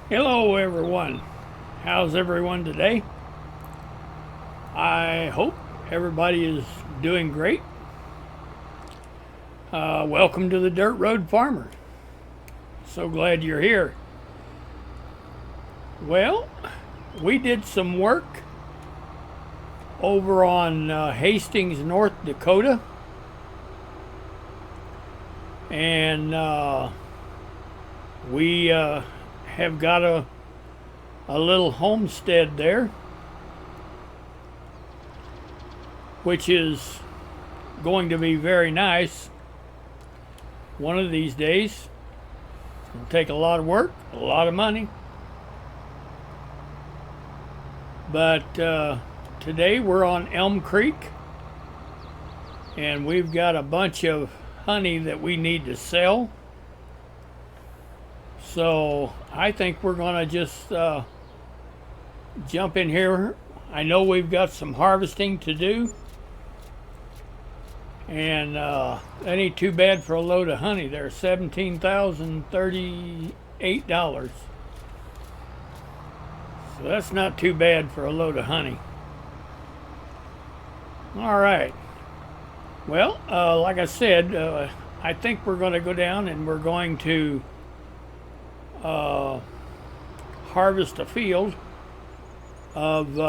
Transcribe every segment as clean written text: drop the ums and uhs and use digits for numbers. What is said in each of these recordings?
Hello everyone. How's everyone today? I hope everybody is doing great. Welcome to the Dirt Road Farmer. So glad you're here. Well, we did some work over on Hastings, North Dakota. And we have got a little homestead there, which is going to be very nice one of these days. It's going to take a lot of work, a lot of money. But today we're on Elm Creek, and we've got a bunch of honey that we need to sell. So I think we're going to just jump in here. I know we've got some harvesting to do, and that ain't too bad for a load of honey. They're $17,038. So that's not too bad for a load of honey. All right. Well, like I said, I think we're going to go down and we're going to harvest a field of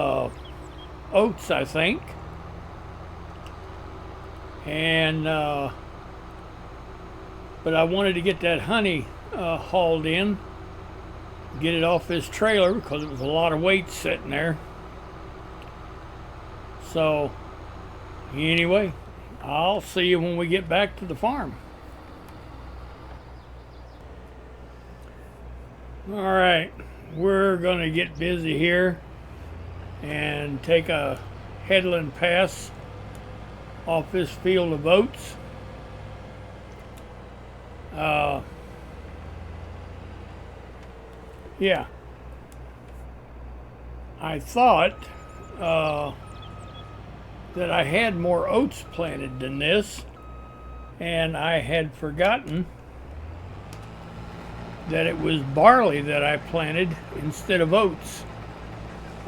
oats, I think. And but I wanted to get that honey hauled in, get it off this trailer because it was a lot of weight sitting there. So anyway, I'll see you when we get back to the farm. All right, we're gonna get busy here and take a headland pass off this field of oats. Yeah, I thought that I had more oats planted than this, and I had forgotten that it was barley that I planted instead of oats.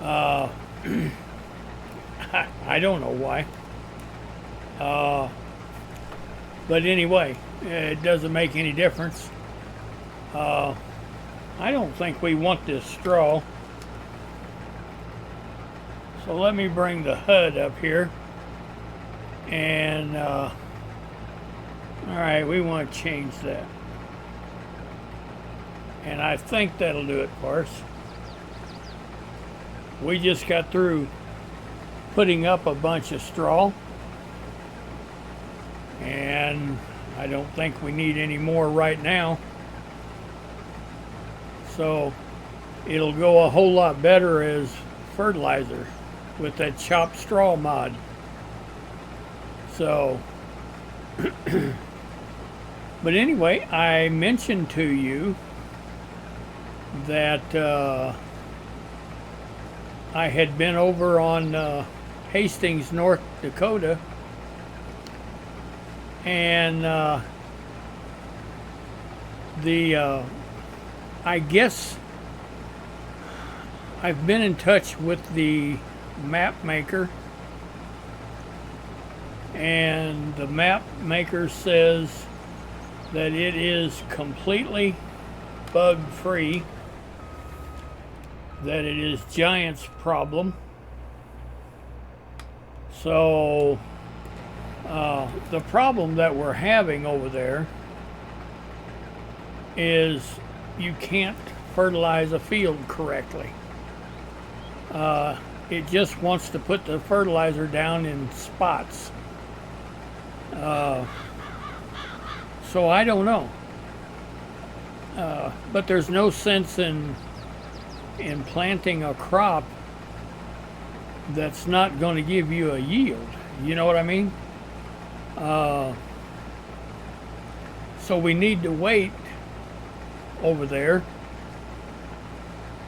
I don't know why. But anyway, it doesn't make any difference. I don't think we want this straw. So let me bring the HUD up here. And, all right, we want to change that. And I think that'll do it for us. We just got through putting up a bunch of straw, and I don't think we need any more right now. So it'll go a whole lot better as fertilizer with that chopped straw mod. So but anyway, I mentioned to you that I had been over on Hastings, North Dakota, and I guess I've been in touch with the map maker, and the map maker says that it is completely bug free, that it is Giant's problem. So the problem that we're having over there is you can't fertilize a field correctly. It just wants to put the fertilizer down in spots. So I don't know. But there's no sense in planting a crop that's not going to give you a yield. You know what I mean? So we need to wait over there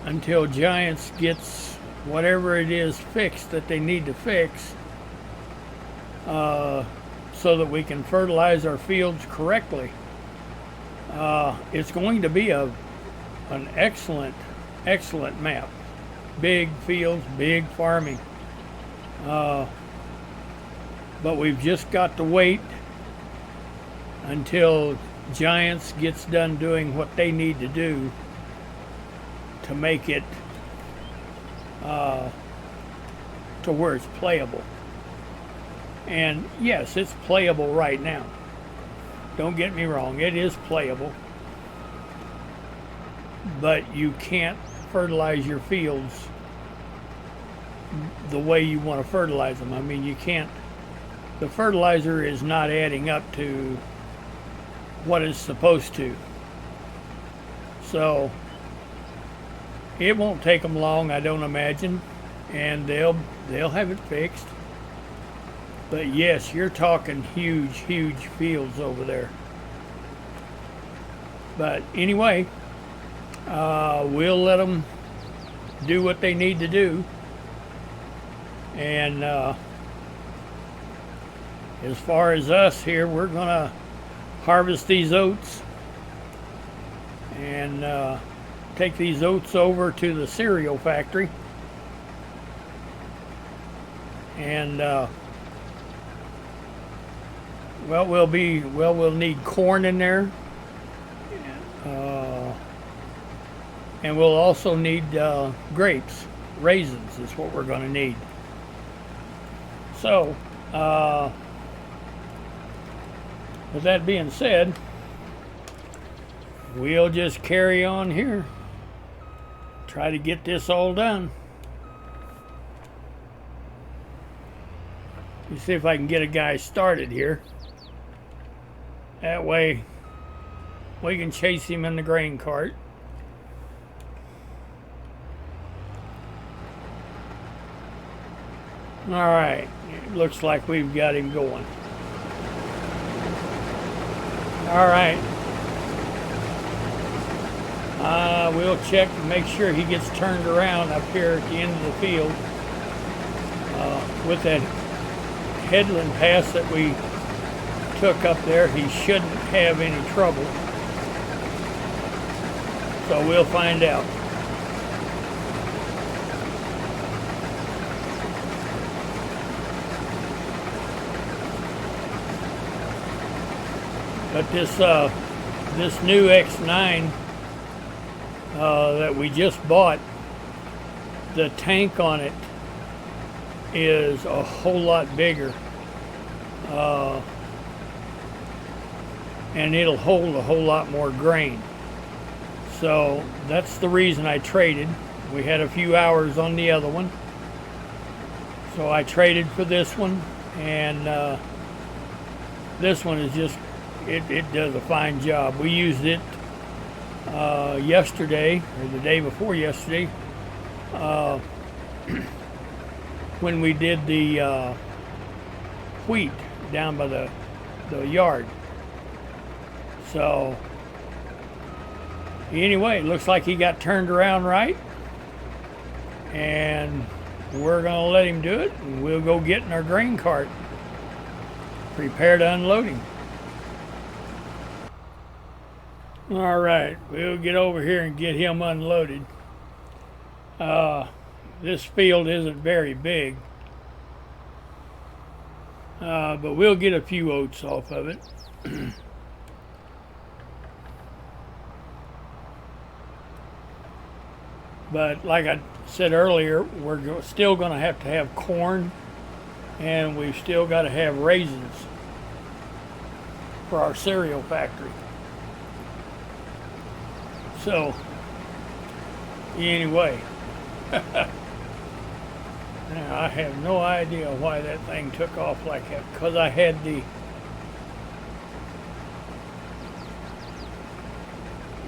until Giants gets whatever it is fixed that they need to fix, so that we can fertilize our fields correctly. It's going to be an excellent excellent map. Big fields, big farming. But we've just got to wait until Giants gets done doing what they need to do to make it to where it's playable. And yes, it's playable right now. Don't get me wrong, it is playable. But you can't fertilize your fields the way you want to fertilize them. I mean, you can't, the fertilizer is not adding up to what it's supposed to. So it won't take them long, I don't imagine, and they'll have it fixed. But yes, you're talking huge fields over there. But anyway, we'll let them do what they need to do. And as far as us here, we're gonna harvest these oats and take these oats over to the cereal factory. And we'll need corn in there, and we'll also need grapes, raisins is what we're going to need. So with that being said, we'll just carry on here, try to get this all done. Let me see if I can get a guy started here. That way we can chase him in the grain cart. All right, it looks like we've got him going. All right. We'll check and make sure he gets turned around up here at the end of the field. With that headland pass that we took up there, he shouldn't have any trouble. So we'll find out. But this new X9 that we just bought, the tank on it is a whole lot bigger. And it'll hold a whole lot more grain. So that's the reason I traded. We had a few hours on the other one, so I traded for this one, and this one is just, it does a fine job. We used it yesterday, or the day before yesterday, when we did the wheat down by the yard. So anyway, it looks like he got turned around right, and we're gonna let him do it, and we'll go get in our grain cart, prepare to unload him. All right, we'll get over here and get him unloaded. This field isn't very big, but we'll get a few oats off of it. But like I said earlier, we're still going to have corn, and we've still got to have raisins for our cereal factory. So anyway, now I have no idea why that thing took off like that, because I had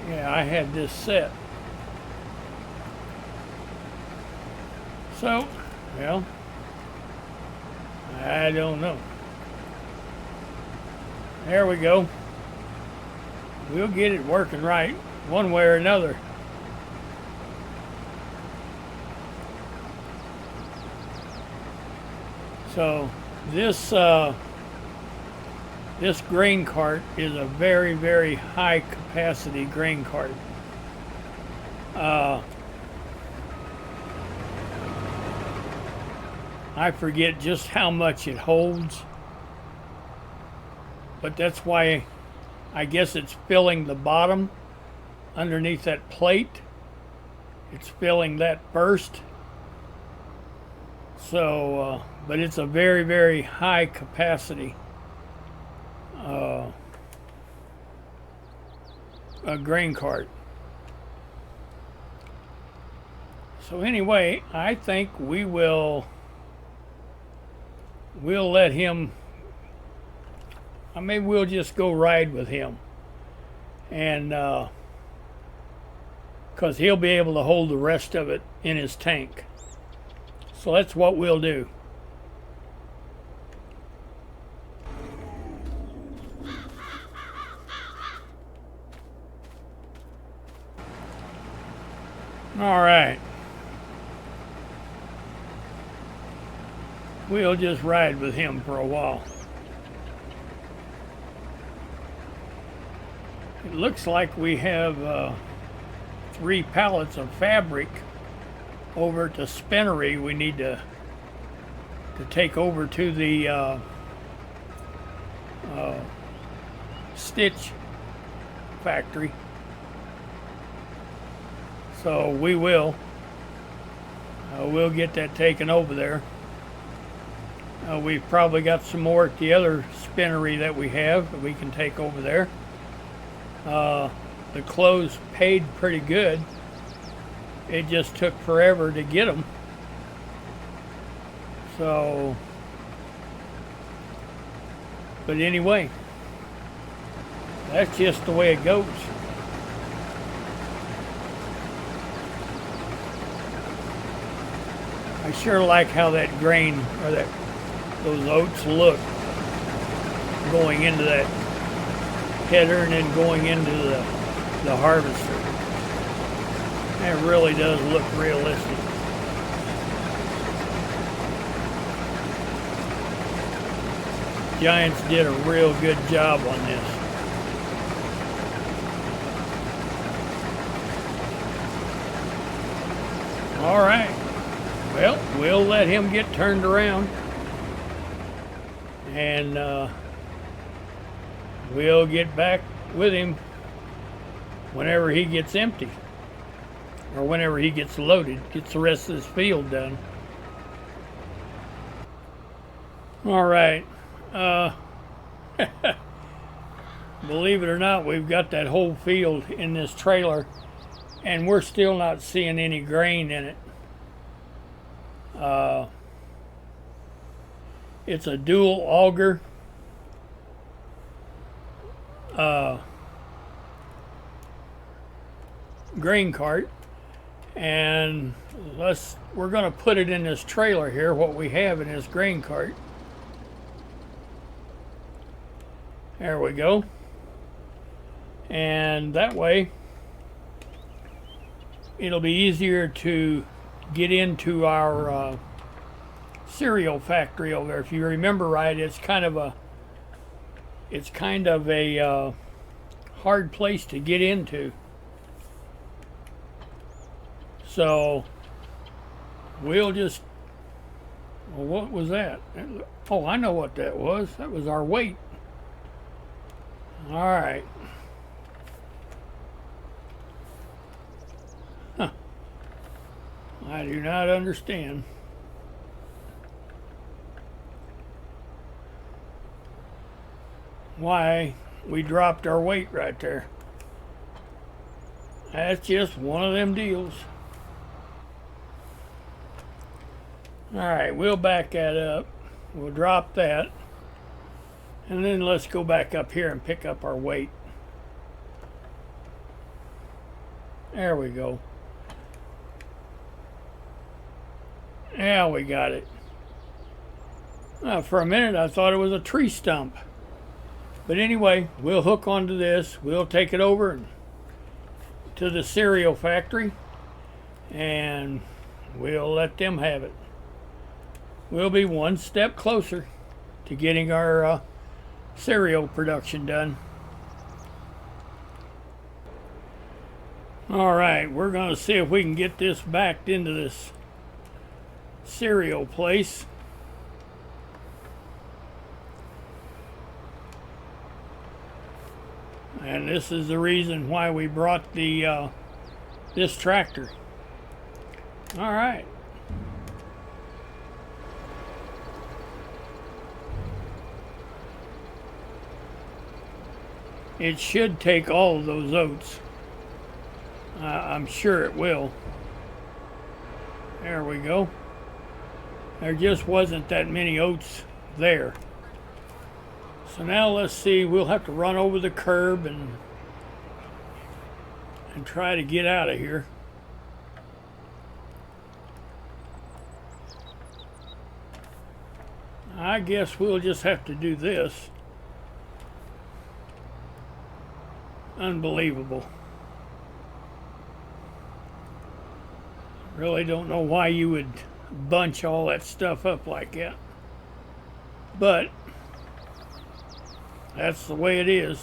I had this set. So, well, I don't know. There we go. We'll get it working right, one way or another. So, this grain cart is a very, very high capacity grain cart. I forget just how much it holds, but that's why I guess it's filling the bottom underneath that plate. It's filling that first. So, but it's a very, very high capacity a grain cart. So anyway, I think we'll let him, maybe we'll just go ride with him, and because he'll be able to hold the rest of it in his tank. So that's what we'll do. All right. We'll just ride with him for a while. It looks like we have 3 pallets of fabric over at the spinnery we need to take over to the stitch factory. So we will. We'll get that taken over there. We've probably got some more at the other spinnery that we have that we can take over there. The clothes paid pretty good. It just took forever to get them. So, but anyway, that's just the way it goes. I sure like how that grain, or those oats look going into that header and then going into the harvester. It really does look realistic. Giants did a real good job on this. All right. Well, we'll let him get turned around, and we'll get back with him whenever he gets empty, or whenever he gets loaded, gets the rest of this field done. All right. Believe it or not, we've got that whole field in this trailer, and we're still not seeing any grain in it. It's a dual auger grain cart, and we're going to put it in this trailer here, what we have in this grain cart. There we go. And that way it'll be easier to get into our cereal factory over there. If you remember right, it's kind of a hard place to get into. So we'll just, well, what was that? Oh, I know what that was. That was our weight. All right. Huh. I do not understand. Why we dropped our weight right there. That's just one of them deals. All right, we'll back that up. We'll drop that. And then let's go back up here and pick up our weight. There we go. Yeah, we got it. For a minute I thought it was a tree stump. But anyway, we'll hook onto this. We'll take it over to the cereal factory, and we'll let them have it. We'll be one step closer to getting our cereal production done. All right, we're going to see if we can get this backed into this cereal place. And this is the reason why we brought the this tractor. All right. It should take all of those oats. I'm sure it will. There we go. There just wasn't that many oats there. So now let's see, we'll have to run over the curb and try to get out of here. I guess we'll just have to do this. Unbelievable. Really don't know why you would bunch all that stuff up like that. But that's the way it is.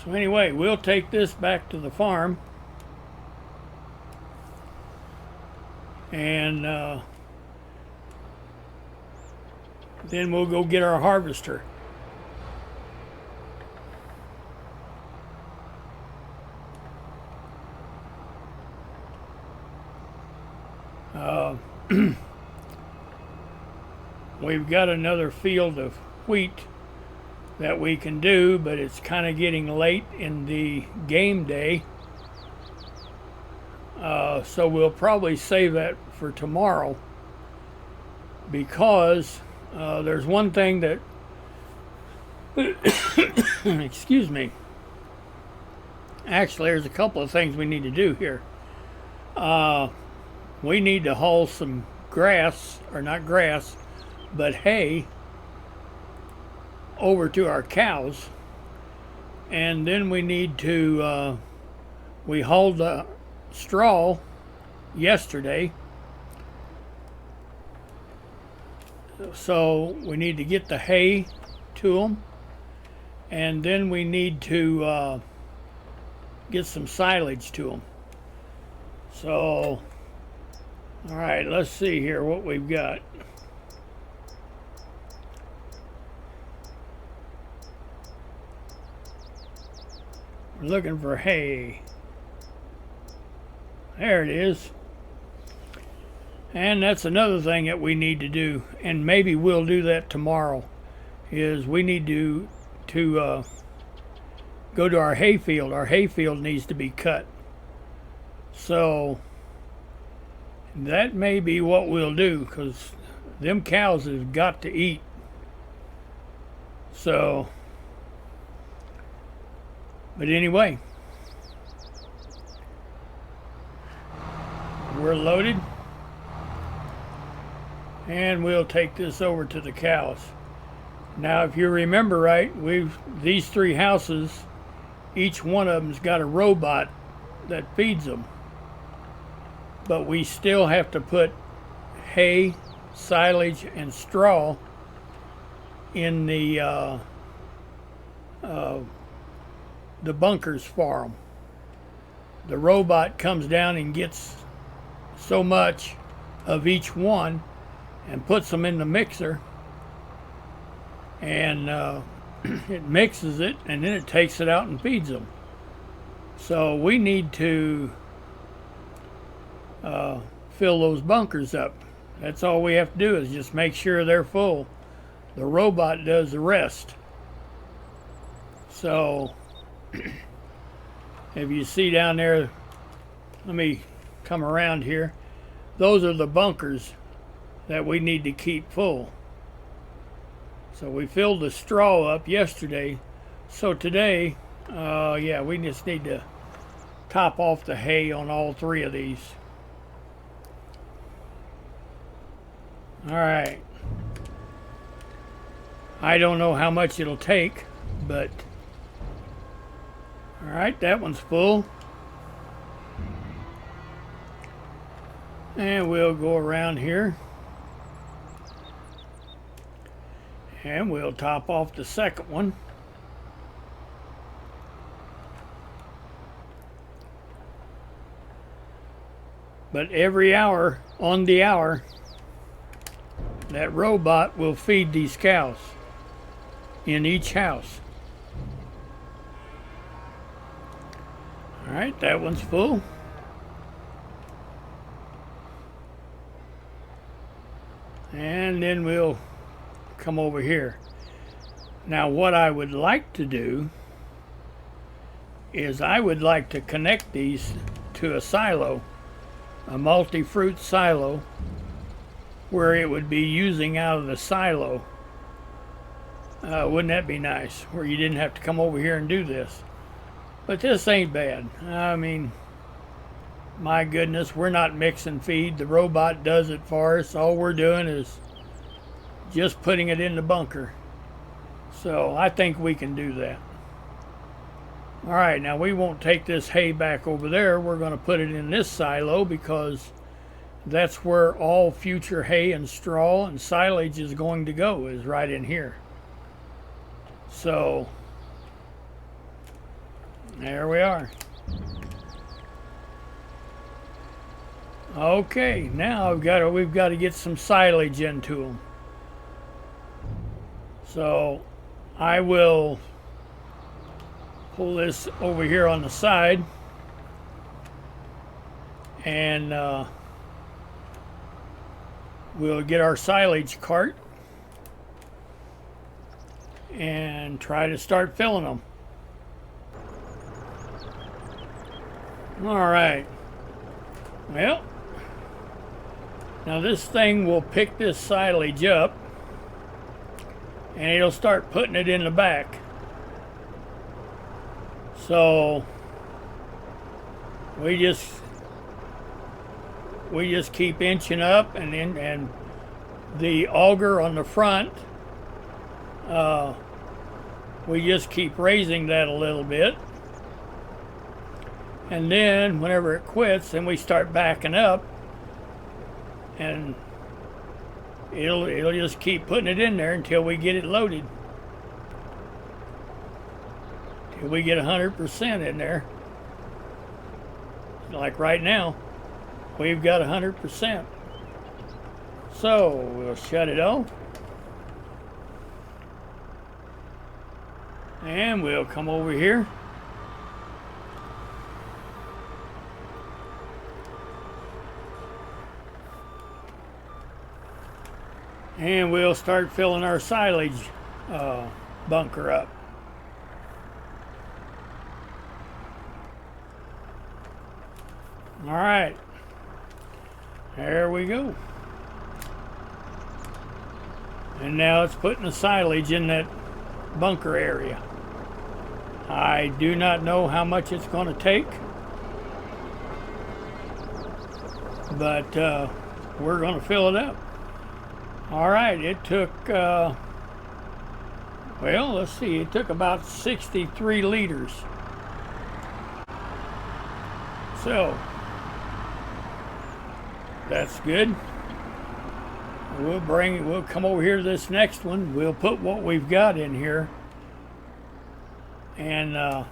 So anyway, we'll take this back to the farm. And then we'll go get our harvester. We've got another field of wheat that we can do, but it's kind of getting late in the game day. So we'll probably save that for tomorrow, because there's one thing that excuse me, actually there's a couple of things we need to do here. We need to haul some grass, or not grass, but hay over to our cows. And then we need to we hauled the straw yesterday, so we need to get the hay to them, and then we need to get some silage to them. So all right, let's see here what we've got. We're looking for hay. There it is. And that's another thing that we need to do, and maybe we'll do that tomorrow, is we need to go to our hay field. Our hay field needs to be cut. So that may be what we'll do, because them cows have got to eat. So, but anyway, we're loaded, and we'll take this over to the cows. Now, if you remember right, these three houses, each one of them's got a robot that feeds them. But we still have to put hay, silage, and straw in the bunkers for them. The robot comes down and gets so much of each one and puts them in the mixer, and it mixes it, and then it takes it out and feeds them. So we need to fill those bunkers up. That's all we have to do, is just make sure they're full. The robot does the rest. So if you see down there, let me come around here, those are the bunkers that we need to keep full. So we filled the straw up yesterday, so today yeah, we just need to top off the hay on all three of these. All right, I don't know how much it'll take, but all right, that one's full. And we'll go around here, and we'll top off the second one. But every hour, on the hour, that robot will feed these cows. in each house. All right, that one's full. And then we'll come over here. Now what I would like to do is I would like to connect these to a silo, a multi-fruit silo, where it would be using out of the silo. Wouldn't that be nice? Where you didn't have to come over here and do this. But this ain't bad. I mean, my goodness, we're not mixing feed. The robot does it for us. All we're doing is just putting it in the bunker. So I think we can do that. All right, now we won't take this hay back over there. We're going to put it in this silo because that's where all future hay and straw and silage is going to go, is right in here. So there we are. Okay, now we've got to get some silage into them. So I will pull this over here on the side, and we'll get our silage cart and try to start filling them. All right. Well, now this thing will pick this silage up and it'll start putting it in the back. So we just keep inching up, and the auger on the front, we just keep raising that a little bit, and then whenever it quits, then we start backing up, and it'll just keep putting it in there until we get it loaded. Till we get 100% in there. Like right now, we've got 100%. So we'll shut it off. And we'll come over here. And we'll start filling our silage bunker up. All right, there we go. And now it's putting the silage in that bunker area. I do not know how much it's going to take, but we're going to fill it up. All right, it took, well, let's see, it took about 63 liters. So that's good. We'll come over here to this next one. We'll put what we've got in here. And all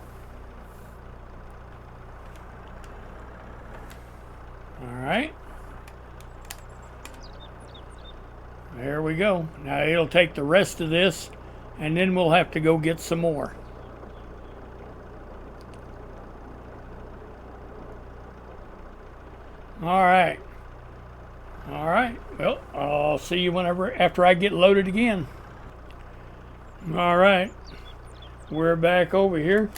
right. There we go. Now it'll take the rest of this, and then we'll have to go get some more. All right. All right. Well, I'll see you after I get loaded again. All right. We're back over here,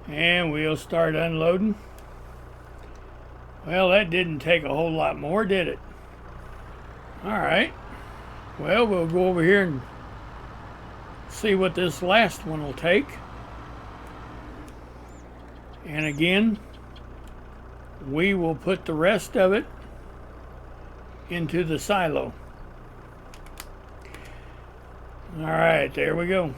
and we'll start unloading. Well, that didn't take a whole lot more, did it? All right. Well, we'll go over here and see what this last one will take. And again, we will put the rest of it into the silo. All right, there we go.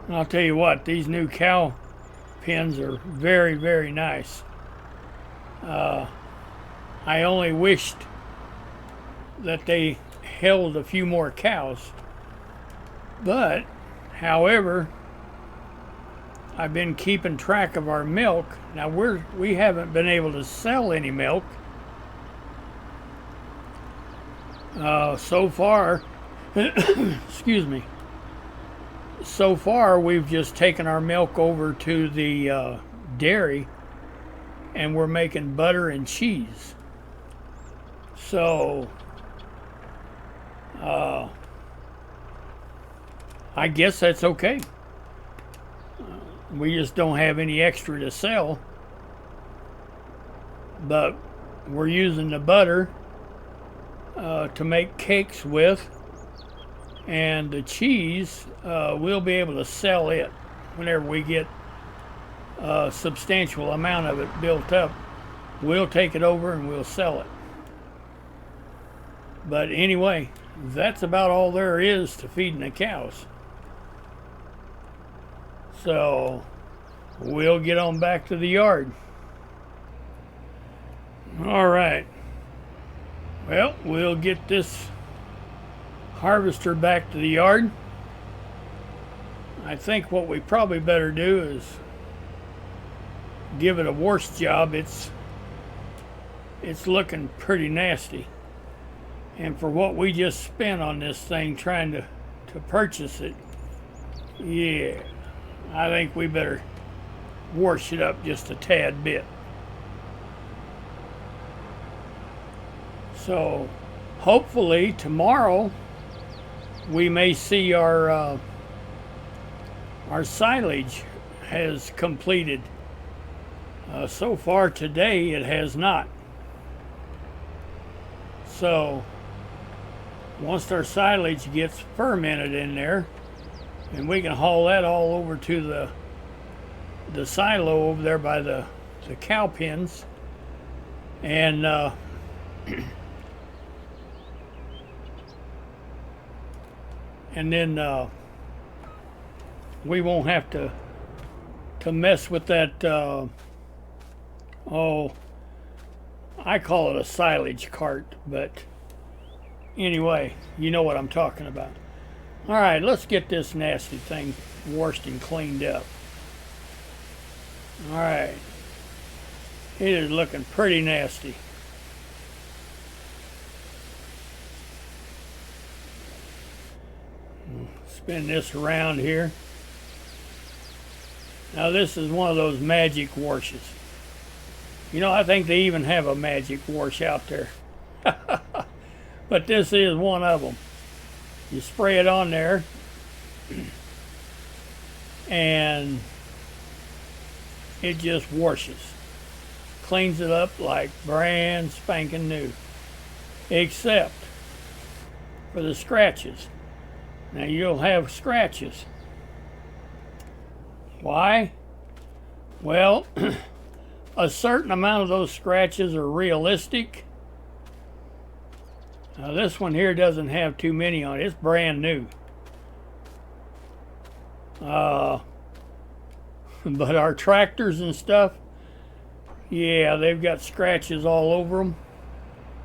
I'll tell you what, these new cow pens are very, very nice. I only wished that they held a few more cows, but however, I've been keeping track of our milk. Now we haven't been able to sell any milk so far. Excuse me. So far, we've just taken our milk over to the dairy, and we're making butter and cheese. So I guess that's okay. We just don't have any extra to sell, but we're using the butter to make cakes with, and the cheese we'll be able to sell it whenever we get a substantial amount of it built up. We'll take it over and we'll sell it. But anyway, that's about all there is to feeding the cows. So we'll get on back to the yard. All right. Well, we'll get this harvester back to the yard. I think what we probably better do is give it a wash job. It's looking pretty nasty. And for what we just spent on this thing trying to purchase it, yeah, I think we better wash it up just a tad bit. So hopefully tomorrow we may see our silage has completed. So far today it has not. So once our silage gets fermented in there, and we can haul that all over to the silo over there by the cow pens, and and then we won't have to mess with that. I call it a silage cart, but anyway, you know what I'm talking about. All right, let's get this nasty thing washed and cleaned up. All right, it is looking pretty nasty. Spin this around here. Now this is one of those magic washes. You know, I think they even have a magic wash out there. But this is one of them. You spray it on there, and it just washes. Cleans it up like brand spanking new. Except for the scratches. Now you'll have scratches. Why? Well, a certain amount of those scratches are realistic. Now this one here doesn't have too many on it. It's brand new. But our tractors and stuff, yeah, they've got scratches all over them.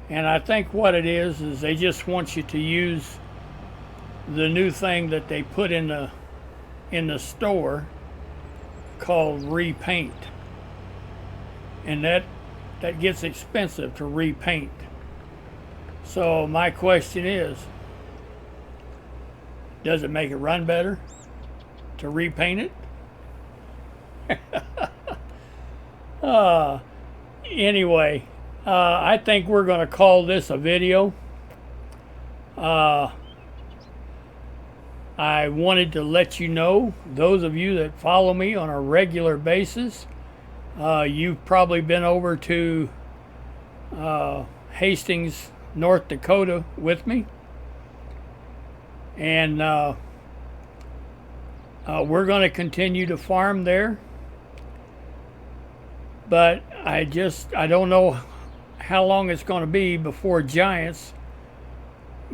And I think what it is they just want you to use the new thing that they put in the store called repaint. And that gets expensive to repaint. So my question is, does it make it run better to repaint it? Anyway, I think we're going to call this a video. I wanted to let you know, those of you that follow me on a regular basis, you've probably been over to Hastings, North Dakota with me, and we're going to continue to farm there, but I don't know how long it's going to be before Giants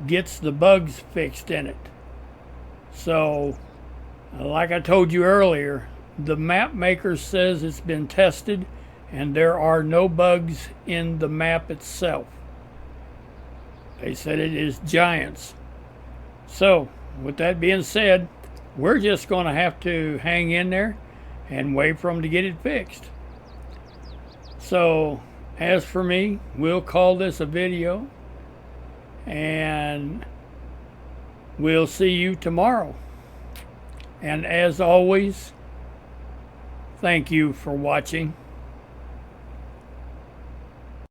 gets the bugs fixed in it. So like I told you earlier, the map maker says it's been tested and there are no bugs in the map itself. They said it is Giants. So with that being said, we're just going to have to hang in there and wait for them to get it fixed. So as for me, we'll call this a video, and we'll see you tomorrow. And as always, thank you for watching.